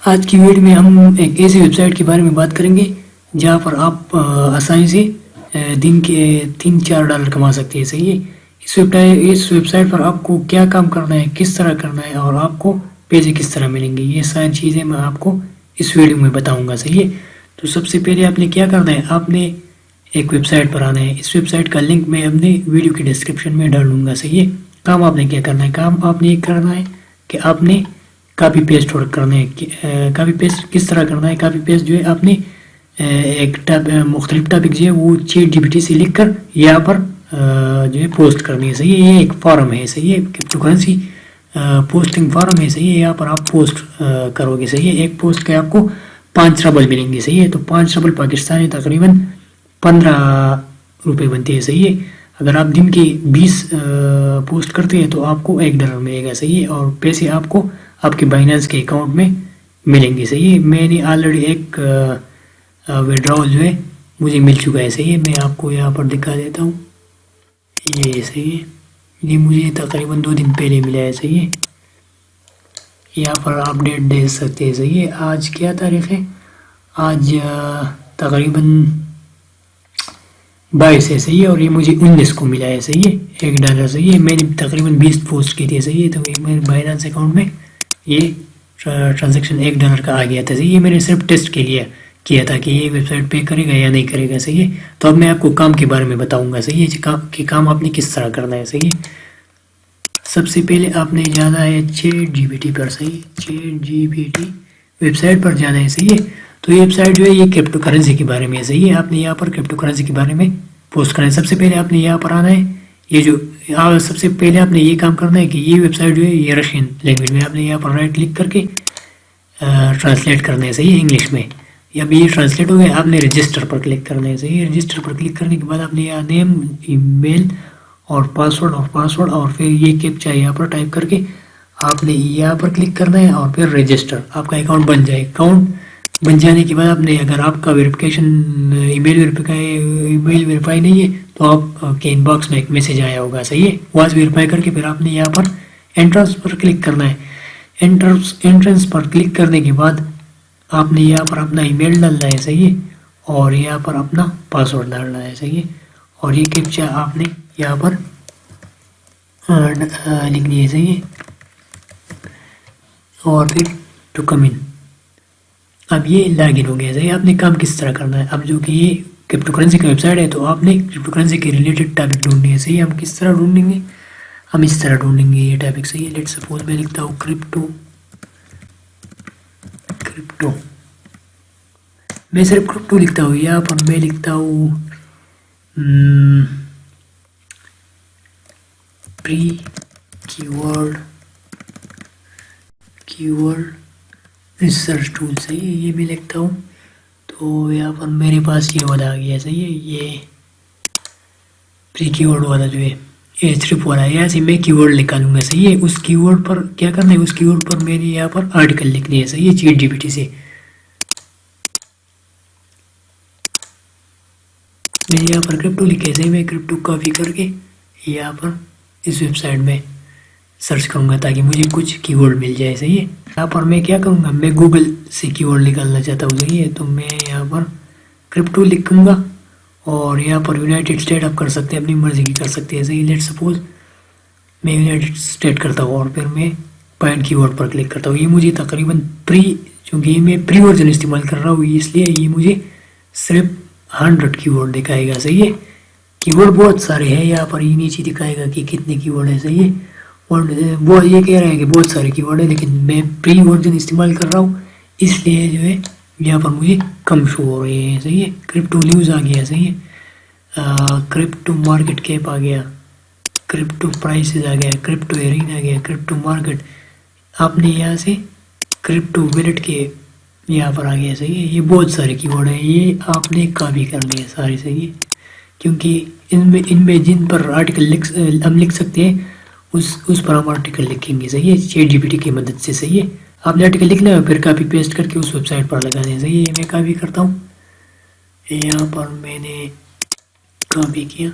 आज की वीडियो में हम एक ऐसी वेबसाइट के बारे में बात करेंगे जहां पर आप आसानी से दिन के $3-4 कमा सकते हैं। सही है। इस वेबसाइट पर आपको क्या काम करना है, किस तरह करना है और आपको पैसे किस तरह मिलेंगे, ये सारी चीज़ें मैं आपको इस वीडियो में बताऊंगा। सही है। तो सबसे पहले आपने क्या करना है, आपने एक वेबसाइट पर आना है। इस वेबसाइट का लिंक मैं अपने वीडियो के डिस्क्रिप्शन में डाल दूंगा। सही है। काम आपने क्या करना है, काम आपने ये करना है कि आपने कापी पेस्ट वर्क करना है। कापी पेस्ट किस तरह करना है, कापी पेस्ट जो है आपने मुख्तलिफ टॉपिक जो है वो ChatGPT से लिख कर यहाँ पर जो है पोस्ट करनी है। सही है। ये एक फॉर्म है। सही है। क्रिप्टो करेंसी पोस्टिंग फॉर्म है। सही है। यहाँ पर आप पोस्ट करोगे। सही है। एक पोस्ट के आपको 5 रबल मिलेंगे। सही है। तो 5 रबल पाकिस्तानी तकरीबन 15 रुपये बनते हैं। सही है। अगर आप दिन के 20 पोस्ट करते हैं तो आपको $1 मिलेगा। सही है। और पैसे आपको आपके बाइनेंस के अकाउंट में मिलेंगे। सही है। मैंने ऑलरेडी एक विड्रॉल जो है मुझे मिल चुका है। सही है। मैं आपको यहाँ पर दिखा देता हूँ। ये सही है, ये मुझे तकरीबन 2 दिन पहले मिला है। सही है। यहाँ पर आप डेट दे सकते हैं। सही है। आज क्या तारीख है, आज तकरीबन 22 है। सही है। और ये मुझे 19 को मिला है। सही है। $1। सही है। मैंने तकरीबन 20 पोस्ट की थी। सही है। तो ये मेरे बाइनेंस अकाउंट में ये ट्रांजैक्शन $1 का आ गया था। सही है। मैंने सिर्फ टेस्ट के लिए किया था कि ये वेबसाइट पे करेगा या नहीं करेगा। सही है। तो अब मैं आपको काम के बारे में बताऊंगा। सही है कि काम आपने किस तरह करना है। सही है। सबसे पहले आपने जाना है ChatGPT पर। सही है। ChatGPT वेबसाइट पर जाना है। सही है। तो ये वेबसाइट जो है ये क्रिप्टो करेंसी के बारे में है। सही है। आपने यहाँ पर क्रिप्टो करेंसी के बारे में पोस्ट करना है। सबसे पहले आपने यहाँ पर आना है। ये जो सबसे पहले आपने ये काम करना है कि ये वेबसाइट जो है ये रशियन लैंग्वेज में, आपने यहाँ पर राइट क्लिक करके ट्रांसलेट करना है। सही है। इंग्लिश में अब ये ट्रांसलेट हो गया, आपने रजिस्टर पर क्लिक करना है। सही है। रजिस्टर पर क्लिक करने के बाद आपने यहाँ नेम, ईमेल और पासवर्ड और फिर ये कैप्चा यहाँ पर टाइप करके आपने यहाँ पर क्लिक करना है और फिर रजिस्टर, आपका अकाउंट बन जाए। अकाउंट बन जाने के बाद आपने, अगर आपका वेरिफिकेशन ईमेल वेरीफाई नहीं है तो आपके इनबॉक्स में एक मैसेज आया होगा। सही है। वहाँ से वेरीफाई करके फिर आपने यहाँ पर एंट्रेंस पर क्लिक करना है। एंट्रेंस पर क्लिक करने के बाद आपने यहाँ पर अपना ईमेल डालना है। सही है। और यहाँ पर अपना पासवर्ड डालना है। सही है। और ये कैप्चा आपने यहाँ पर लिखनी है। सही है। और फिर टू कम इन, अब ये लॉगिन हो गया। सही है। आपने काम किस तरह करना है, अब जो कि ये क्रिप्टो करेंसी का वेबसाइट है तो आपने क्रिप्टो करेंसी के रिलेटेड टॉपिक ढूंढनी है। सही है। हम किस तरह ढूंढेंगे, हम इस तरह ढूंढेंगे ये टॉपिक। सही है। लेट सपोज मैं लिखता हूँ क्रिप्टो, मैं सिर्फ क्रिप्टो लिखता हूँ। यहाँ पर मैं लिखता हूँ प्री कीवर्ड रिसर्च टूल। सही है। ये मैं लिखता हूँ तो यहाँ पर मेरे पास ये वाला आ गया। सही है। ये प्री कीवर्ड वाला जो है ये स्ट्रिप वाला है, यहाँ से मैं कीवर्ड निकालूंगा। सही है। उस कीवर्ड पर क्या करना है, उस कीवर्ड पर मैंने यहाँ पर आर्टिकल लिखनी है। सही है। ChatGPT से मैंने यहाँ पर क्रिप्टो लिखे। सही, मैं क्रिप्टो कॉपी करके यहाँ पर इस वेबसाइट में सर्च करूँगा ताकि मुझे कुछ कीवर्ड मिल जाए। सही है। यहाँ पर मैं क्या करूँगा, मैं गूगल से कीवर्ड निकालना चाहता हूँ। सही है। तो मैं यहाँ पर क्रिप्टो लिखूँगा और यहाँ पर यूनाइटेड स्टेट आप कर सकते हैं, अपनी मर्जी की कर सकते हैं। सही, लेट सपोज मैं यूनाइटेड स्टेट करता हूँ और फिर मैं पॉइंट कीवर्ड पर क्लिक करता हूँ। ये मुझे तकरीबन चूँकि मैं प्री वर्जन इस्तेमाल कर रहा हूँ इसलिए ये मुझे सिर्फ 100 कीवर्ड दिखाएगा। सही है। कीवर्ड बहुत सारे हैं, यहाँ पर ये नीचे दिखाएगा कि कितने कीवर्ड है। सही है। और वो ये कह रहा है कि बहुत सारे कीवर्ड है, लेकिन मैं प्री वर्जन इस्तेमाल कर रहा हूँ इसलिए जो है यहाँ पर मुझे कम शो हो रहे हैं। सही है। क्रिप्टो न्यूज़ आ गया। सही है। क्रिप्टो मार्केट कैप आ गया, क्रिप्टो प्राइसेस आ गया, क्रिप्टो एरीन आ गया, क्रिप्टो मार्केट। आपने यहाँ से क्रिप्टो वैलेट के यहाँ पर आ गया। सही है। ये बहुत सारे कीवर्ड हैं, ये आपने कॉपी करनी है सारी। सही है। क्योंकि इनमें जिन पर आर्टिकल हम लिख सकते हैं उस पर हम आर्टिकल लिखेंगे। सही है। ChatGPT की मदद से। सही है। आपने आर्टिकल लिखना है फिर कॉपी पेस्ट करके उस वेबसाइट पर लगा दें। सही है। मैं कॉपी करता हूँ, यहाँ पर मैंने कॉपी किया।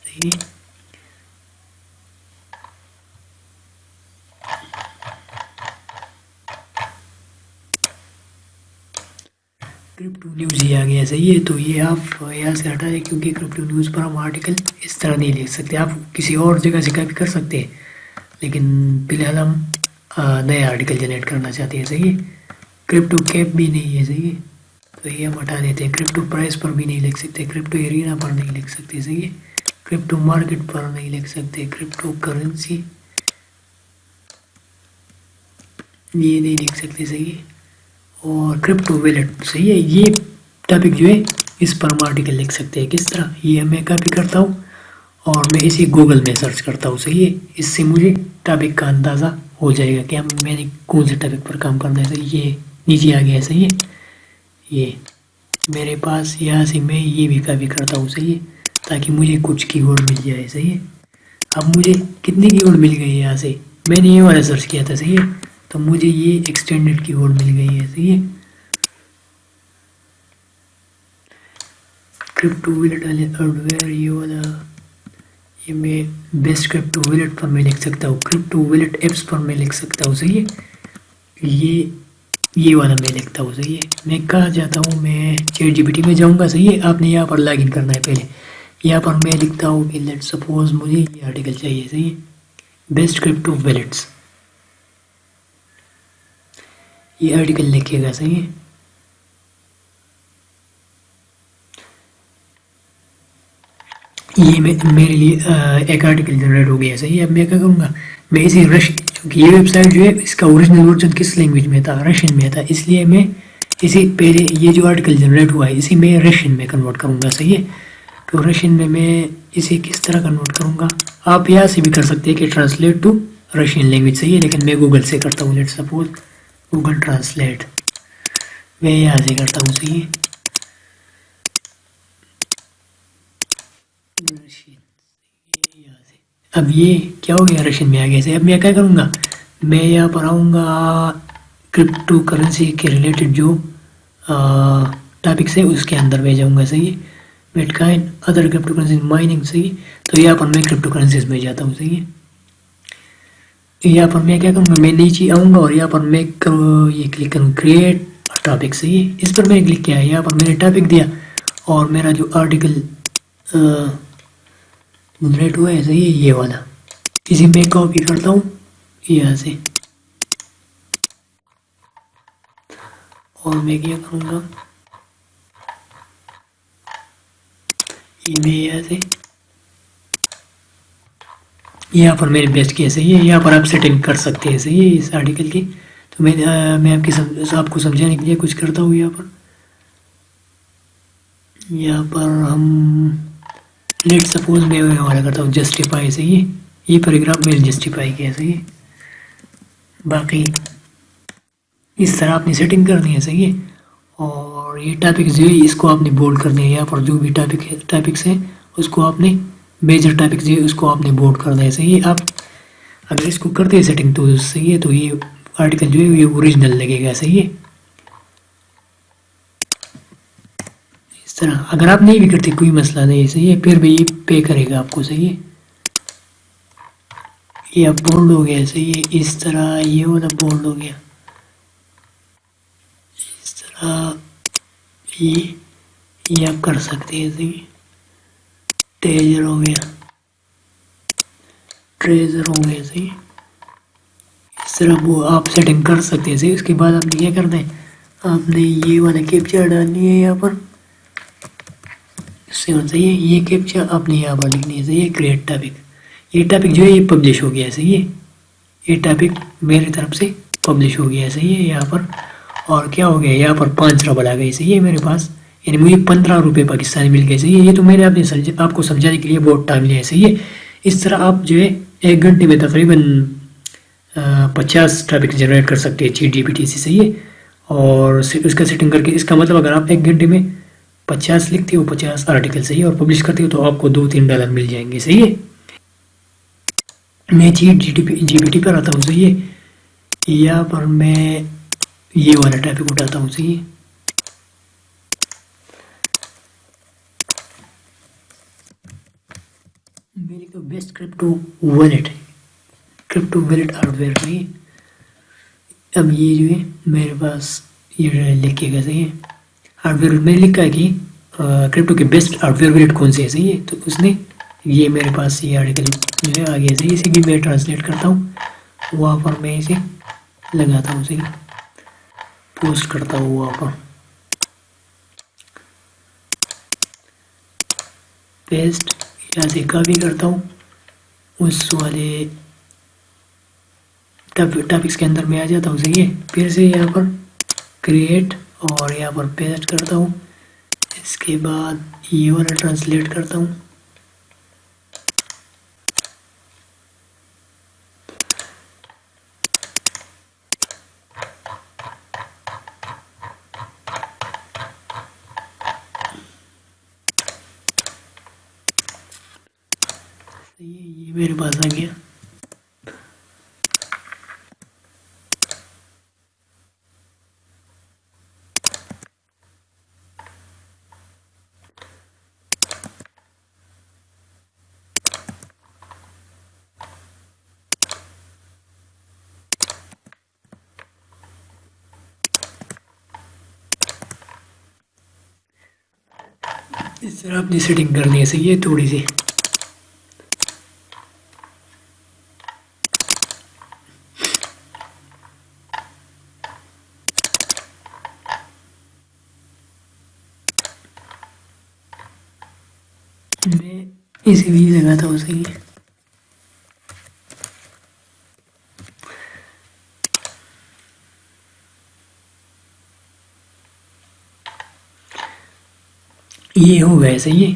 सही है। क्रिप्टो न्यूज़ ही आ गया, सही है। तो ये आप यहाँ से हटा दें, क्योंकि क्रिप्टो न्यूज़ पर हम आर्टिकल इस तरह नहीं लिख सकते। आप किसी और जगह से कॉपी कर सकते हैं, लेकिन फिलहाल हम नया आर्टिकल जनरेट करना चाहते हैं, सही है। क्रिप्टो कैप भी नहीं है, सही है, तो ये हम हटा देते हैं। क्रिप्टो प्राइस पर भी नहीं लिख सकते, क्रिप्टो एरिना पर नहीं लिख सकते, सही है। क्रिप्टो मार्केट पर नहीं लिख सकते, क्रिप्टो करेंसी ये नहीं लिख सकते, सही है। और क्रिप्टो वैलेट, सही है। ये टॉपिक जो है इस पर हम आर्टिकल लिख सकते हैं। किस तरह, ये मैं कॉपी करता हूँ और मैं इसे गूगल में सर्च करता हूँ, सही है। इससे मुझे टॉपिक का अंदाज़ा हो जाएगा कि हम मैंने कौन से टॉपिक पर काम करना है, सही। ये नीचे आ गया, सही है। ये मेरे पास यहाँ से मैं ये भी कॉपी करता हूँ, सही है, ताकि मुझे कुछ कीवर्ड मिल जाए, सही है। अब मुझे कितनी कीवर्ड मिल गई है यहाँ से, मैंने ये वाला सर्च किया था, सही है, तो मुझे ये एक्सटेंडेड कीवर्ड मिल गई है, सही है। क्रिप्टो वैलेट हार्डवेयर, ये वाला, ये मैं बेस्ट क्रिप्टो वैलेट पर मैं लिख सकता हूँ, क्रिप्टो वैलेट एप्स पर मैं लिख सकता हूँ, सही है। ये वाला मैं लिखता हूँ, सही है। मैं कहाँ जाता हूँ, मैं ChatGPT में जाऊँगा, सही है। आपने यहाँ पर लॉगिन करना है पहले। यहाँ पर मैं लिखता हूँ कि लेट सपोज मुझे ये आर्टिकल चाहिए, सही है, बेस्ट क्रिप्टो वैलेट्स, ये आर्टिकल लिखिएगा, सही है। ये मेरे लिए एक आर्टिकल जनरेट हो गया, सही है। अब मैं क्या करूँगा, मैं इसे क्योंकि ये वेबसाइट जो है इसका ओरिजिनल वर्जन किस लैंग्वेज में था, रशियन में था, इसलिए मैं इसे पहले ये जो आर्टिकल जनरेट हुआ है इसे मैं रशियन में कन्वर्ट करूँगा, सही है। तो रशियन में मैं इसे किस तरह कन्वर्ट करूँगा, आप यहाँ से भी कर सकते हैं कि ट्रांसलेट टू रशियन लैंग्वेज, सही है, लेकिन मैं गूगल से करता हूँ। लेट सपोज गूगल ट्रांसलेट मैं यहाँ से करता हूँ, सही है। अब ये क्या हो गया, रशियन में आ गया, सही। अब मैं क्या करूँगा, मैं यहाँ पर आऊँगा क्रिप्टो करेंसी के रिलेटेड जो टॉपिक्स है उसके अंदर मैं जाऊँगा, सही है। Bitcoin other crypto currency mining, सही। तो यहाँ पर मैं क्रिप्टो करेंसीज में जाता हूँ, सही है। यहाँ पर मैं क्या करूँगा, मैं नीचे आऊँगा और यहाँ पर मैं ये क्लिक करूँ क्रिएट टॉपिक, सही है। इस पर मैंने क्लिक किया, यहाँ पर मैंने टॉपिक दिया और मेरा जो आर्टिकल जनरेट हुआ है, सही है, ये वाला। इसे मैं कॉपी करता हूँ यहाँ से और मैं क्या करूँगा, ये मैं यहाँ से यहाँ पर मैंने पेस्ट किया, सही है। यहाँ पर आप सेटिंग कर सकते हैं, सही है, इस आर्टिकल की। तो मैं आपको समझाने के लिए कुछ करता हूँ। यहाँ पर हम लेट सपोज मैं वाला करता हूँ जस्टिफाई, सही है। ये पैराग्राफ मैंने जस्टिफाई किया, सही है। बाकी इस तरह आपने सेटिंग करनी है, सही है। और ये टॉपिक जो है इसको आपने बोल्ड करने है, यहाँ पर जो भी टॉपिक्स है उसको आपने मेजर टॉपिक जो है उसको आपने बोल्ड करना है, सही है। आप अगर इसको करते हैं सेटिंग तो सही है, तो ये आर्टिकल जो है ये ओरिजिनल लगेगा, सही है। इस तरह अगर आप नहीं भी करते कोई मसला नहीं है, सही है, फिर भी ये पे करेगा आपको, सही है। ये अब बोल्ड हो गया, सही है। इस तरह ये वाला बोल्ड हो गया, इस तरह ये आप कर सकते हैं, सही। ट्रेजर हो गया, ट्रेजर हो गया, सही। इस तरह वो आप सेटिंग कर सकते हैं, सही। उसके बाद आपने क्या करना है, आपने ये वाला कैप्चा डालनी है यहाँ पर, सही है। ये कैप्चा आपने यहाँ पर लिखनी है, सही है। क्रिएट टॉपिक, ये टॉपिक जो है ये पब्लिश हो गया, सही है। ये टॉपिक मेरी तरफ से पब्लिश हो गया, सही है यहाँ पर। और क्या हो गया, यहाँ पर 5 रबल आ गई, सही है मेरे पास, यानी मुझे 15 रुपये पाकिस्तानी मिल गए, सही है। ये तो मैंने आपको समझाने के लिए बहुत टाइम लिया है, सही है। इस तरह आप जो है 1 घंटे में तकरीबन 50 टॉपिक जनरेट कर सकते हैं ChatGPT से, सही है। और उसका सेटिंग करके, इसका मतलब अगर आप 1 घंटे में 50 लिखते हो, 50 आर्टिकल, सही है, और पब्लिश करते हो तो आपको $2-3 मिल जाएंगे, सही है। मैं ChatGPT पर आता हूँ, सही है। यहाँ पर मैं ये वाला टॉपिक उठाता हूँ, सही है। मेरे को बेस्ट क्रिप्टो वॉलेट हार्डवेयर, सही है। अब ये जो है मेरे पास ये लिखिएगा, सही है। हार्डवेयर में लिखा है कि क्रिप्टो के बेस्ट हार्डवेयर वॉलेट कौन से है, सही है। तो उसने ये मेरे पास ये आर्टिकल जो है आ गया, सही। इसे भी मैं ट्रांसलेट करता हूँ, वहाँ पर मैं इसे लगाता हूँ, सही, पोस्ट करता हूँ वहाँ पर, पेस्ट, यहाँ से कॉपी करता हूँ, उस वाले टॉपिक्स के अंदर मैं आ जाता हूँ, सही है। फिर से यहाँ पर क्रिएट और यहाँ पर पेस्ट करता हूँ, इसके बाद ये वाला ट्रांसलेट करता हूँ, ये मेरे पास आ गया। इस तरह अपनी सेटिंग करनी है, सही है, थोड़ी सी। मैं इसे भी लगाता हूँ, सही है। ये हो गए, सही है।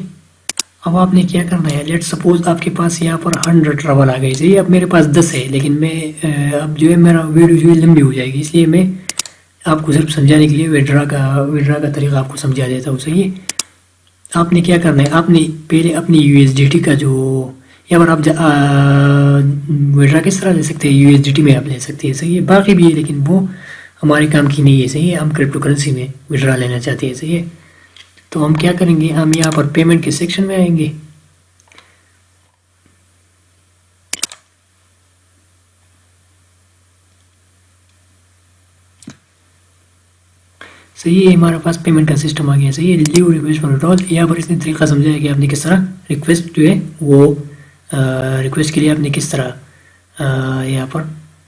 अब आपने क्या करना है, लेट सपोज आपके पास यहाँ पर 100 ट्रबल आ गई, सही है। अब मेरे पास 10 है, लेकिन मैं अब जो है मेरा वीडियो जो है लंबी हो जाएगी, इसलिए मैं आपको सिर्फ समझाने के लिए विड्रा का तरीका आपको समझा देता हूँ, सही है। आपने क्या करना है, आपने पहले अपनी यूएसडीटी का जो यहाँ पर आप विड्रा किस तरह ले सकते हैं, यूएसडीटी में आप ले सकते हैं, सही है। बाकी भी है, लेकिन वो हमारे काम की नहीं है, सही है। हम क्रिप्टो करेंसी में विड्रा लेना चाहते हैं, सही है। तो हम क्या करेंगे, हम यहाँ पर पेमेंट के सेक्शन में आएंगे, सही है। हमारे पास पेमेंट का सिस्टम आ गया, सही है। लीव रिक्वेस्ट फॉर विड्रॉल, यहाँ पर इसने तरीका समझाया कि आपने किस तरह रिक्वेस्ट जो है वो रिक्वेस्ट के लिए आपने किस तरह यहाँ पर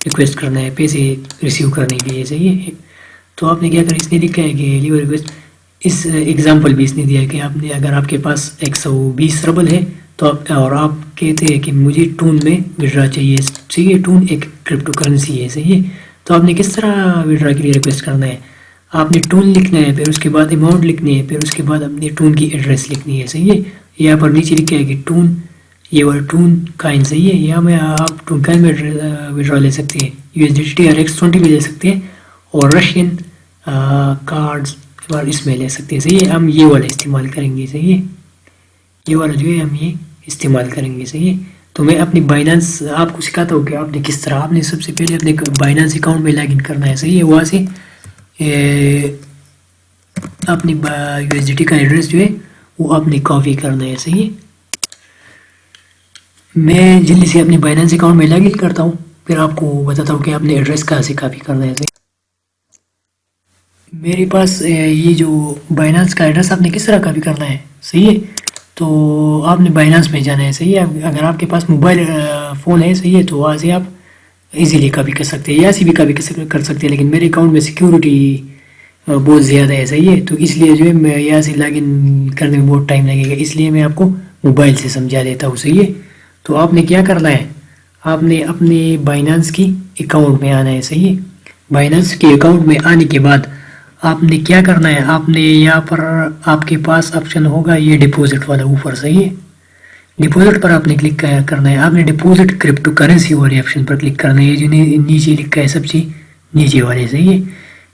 रिक्वेस्ट करना है पैसे रिसीव करने के लिए, सही है। तो आपने क्या करा, इसने लिखा है कि लीव रिक्वेस्ट, इस एग्जाम्पल भी इसने दिया है कि आपने अगर आपके पास 120 रबल है तो आप और आप कहते हैं कि मुझे टून में विड्रा चाहिए, सही है। टून एक क्रिप्टो करेंसी है, सही है। तो आपने किस तरह विड्रा के लिए रिक्वेस्ट करना है, आपने टून लिखना है, फिर उसके बाद अमाउंट लिखनी है, फिर उसके बाद अपने टून की एड्रेस लिखनी है, सही है। यहाँ पर नीचे लिखा है कि टून, ये वाला टून काइन, सही है। यहाँ में आप टून काइन में विड्रॉ ले सकते हैं, USDT RX20 भी ले सकते हैं, और रशियन कार्ड्स इसमें ले सकते हैं, सही है। हम ये वाला इस्तेमाल करेंगे, सही है। ये वाला जो है हम ये इस्तेमाल करेंगे, सही है। तो मैं अपनी बाइनेंस आपको सिखाता हूँ कि आपने किस तरह, आपने सबसे पहले अपने बाइनेंस अकाउंट में लॉगिन करना है, सही है। वहाँ से अपनी USDT का एड्रेस जो है वो आपने कॉपी करना है, सही है। मैं जल्दी से अपनी बाइनेंस अकाउंट में लॉगिन करता हूँ, फिर आपको बताता हूँ कि आपने एड्रेस कहाँ से कॉपी करना है, सही। मेरे पास ये जो बाइनेंस का एड्रेस आपने किस तरह कॉपी करना है, सही है। तो आपने बाइनेंस में जाना है, सही है। अगर आपके पास मोबाइल फ़ोन है, सही है, तो वहाँ से आप इजीली कॉपी कर सकते हैं, या से भी कॉपी कर सकते हैं, लेकिन मेरे अकाउंट में सिक्योरिटी बहुत ज़्यादा है, सही है। तो इसलिए जो है मैं यहाँ से लॉगिन करने में बहुत टाइम लगेगा, इसलिए मैं आपको मोबाइल से समझा देता हूँ, सही है। तो आपने क्या करना है, आपने अपने बाइनेंस की अकाउंट में आना है, सही है। बाइनेंस के अकाउंट में आने के बाद आपने क्या करना है, आपने यहाँ पर आपके पास ऑप्शन होगा ये डिपॉजिट वाला ऊपर, सही है। डिपॉजिट पर आपने क्लिक करना है, आपने डिपॉजिट क्रिप्टो करेंसी वाले ऑप्शन पर क्लिक करना है, जो नीचे लिखा है सबसे नीचे वाले, सही है।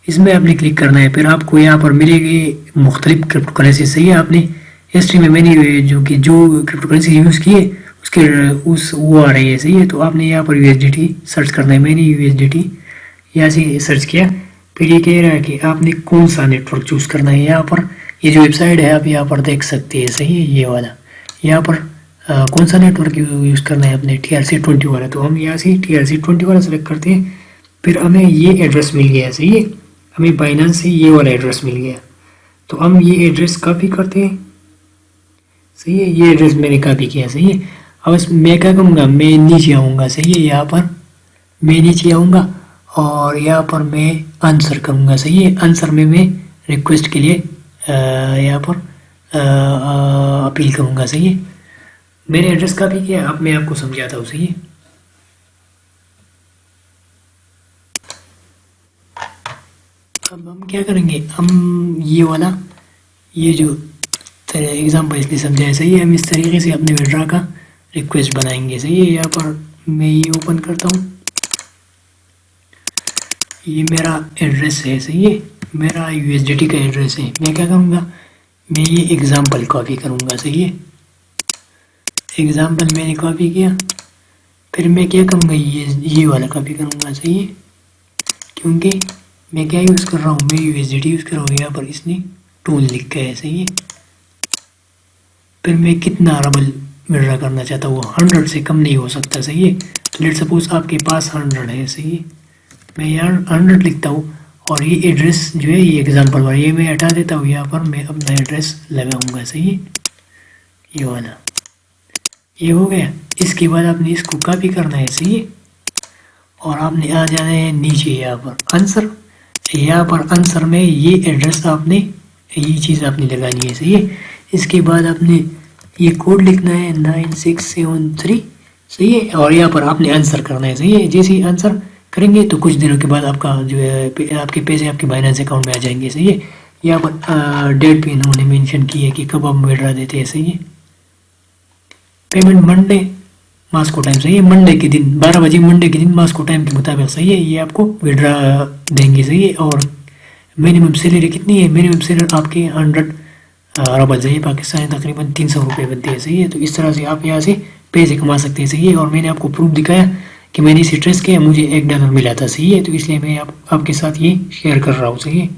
इसमें आपने क्लिक करना है, फिर आपको यहाँ पर मिलेगी मुख्तलिफ क्रिप्टो करेंसी, सही है। आपने हिस्ट्री में मैंने जो क्रिप्टो करेंसी यूज़ की है उसके वो आ रही है, सही है। तो आपने यहाँ पर USDT सर्च करना है, मैंने USDT यहाँ से सर्च किया। फिर ये कह रहा है कि आपने कौन सा नेटवर्क चूज़ करना है। यहाँ पर ये जो वेबसाइट है आप यहाँ पर देख सकते हैं, सही है, ये वाला। यहाँ पर कौन सा नेटवर्क यूज़ करना है अपने TRC20 वाला, तो हम यहाँ से TRC20 वाला सेलेक्ट करते हैं। फिर हमें ये एड्रेस मिल गया, सही है। हमें बाइनेंस से ये वाला एड्रेस मिल गया, तो हम ये एड्रेस कॉपी करते हैं, सही है। ये एड्रेस मैंने कॉपी किया, सही है। अब मैं क्या करूँगा, मैं नीचे आऊँगा, सही है। यहाँ पर मैं नीचे आऊँगा और यहाँ पर मैं आंसर करूँगा, सही है। आंसर में मैं रिक्वेस्ट के लिए यहाँ पर अपील करूँगा, सही है। मैंने एड्रेस कॉपी किया, अब मैं आपको समझाता हूँ, सही है। अब हम क्या करेंगे, हम ये वाला ये जो एग्जाम्पल इसलिए समझाया, सही है। हम इस तरीके से अपने विड्रा का रिक्वेस्ट बनाएंगे, सही है। यहाँ पर मैं ये ओपन करता हूँ, ये मेरा एड्रेस है, सही है। मेरा USDT का एड्रेस है। मैं क्या करूँगा, मैं ये एग्जाम्पल कॉपी करूँगा, सही है। एग्जाम्पल मैंने कॉपी किया, फिर मैं क्या करूँगा, ये वाला कॉपी करूँगा, सही है। क्योंकि मैं क्या यूज़ कर रहा हूँ, मैं USDT यूज़ कर रहा हूँ। यहाँ पर इसने टूल लिख के है, सही है। फिर मैं कितना रबल विड्रा करना चाहता हूँ, 100 से कम नहीं हो सकता, सही है। तो लेट सपोज आपके पास 100 है, सही है। मैं यहाँ 100 लिखता हूँ और ये एड्रेस जो है, ये एग्जाम्पल वाला, ये मैं हटा देता हूँ। यहाँ पर मैं अपना एड्रेस लगाऊंगा, सही है। ये वाला ये हो गया। इसके बाद आपने इसको कॉपी करना है, सही है। और आपने आ जाना है नीचे, यहाँ पर आंसर। यहाँ पर आंसर में ये एड्रेस आपने, ये चीज़ आपने लगानी है, सही है। इसके बाद आपने ये कोड लिखना है 9673, सही है। और यहाँ पर आपने आंसर करना है, सही है। जैसे ही आंसर करेंगे तो कुछ दिनों के बाद आपका जो है आपके पैसे आपके बाइनेंस अकाउंट में आ जाएंगे, सही है। यहाँ पर डेट पे इन्होंने मेंशन की है कि कब हम विड्रा देते हैं, सही है। पेमेंट मंडे मास्को टाइम, सही है। मंडे के दिन 12 बजे मंडे के दिन मास्को टाइम के मुताबिक, सही है, ये आपको विड्रा देंगे, सही है। और मिनिमम सैलरी कितनी है, मिनिमम सैलरी आपके 100 रबल, सही है। पाकिस्तानी तकरीबन 300 रुपये बनते हैं, सही है। तो इस तरह से आप यहाँ से पैसे कमा सकते हैं, सही है। और मैंने आपको प्रूफ दिखाया कि मैंने इसे ट्रेस किया, मुझे $1 मिला था, सही है। तो इसलिए मैं आपके साथ ये शेयर कर रहा हूँ, सही है।